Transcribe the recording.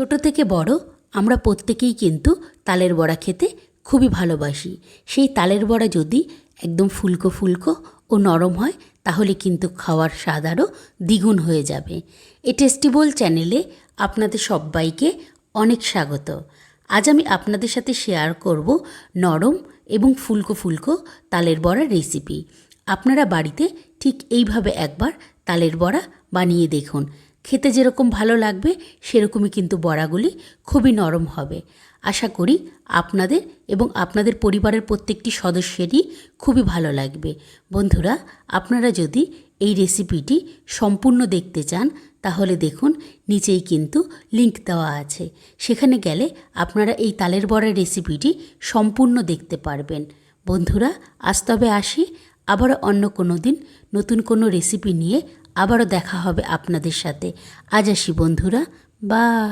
ছোট থেকে বড় আমরা প্রত্যেকেই কিন্তু তালের বড়া খেতে খুবই ভালোবাসি। সেই তালের বড়া যদি একদম ফুলকো ফুলকো ও নরম হয় তাহলে কিন্তু খাওয়ার স্বাদ আরও দ্বিগুণ হয়ে যাবে। এই টেস্টিবল চ্যানেলে আপনাদের সবাইকে অনেক স্বাগত। আজ আমি আপনাদের সাথে শেয়ার করব নরম এবং ফুলকো ফুলকো তালের বড়ার রেসিপি। আপনারা বাড়িতে ঠিক এইভাবে একবার তালের বড়া বানিয়ে দেখুন। খেতে যেরকম ভালো লাগবে সেরকমই কিন্তু বড়াগুলি খুবই নরম হবে। আশা করি আপনাদের এবং আপনাদের পরিবারের প্রত্যেকটি সদস্যেরই খুবই ভালো লাগবে। বন্ধুরা, আপনারা যদি এই রেসিপিটি সম্পূর্ণ দেখতে চান তাহলে দেখুন নিচেই কিন্তু লিংক দেওয়া আছে। সেখানে গেলে আপনারা এই তালের বড়ার রেসিপিটি সম্পূর্ণ দেখতে পারবেন। বন্ধুরা, আজ তবে আসি, আবারও অন্য কোনো দিন নতুন কোনো রেসিপি নিয়ে আবারও দেখা হবে আপনাদের সাথে। আজ আসি বন্ধুরা, বাই।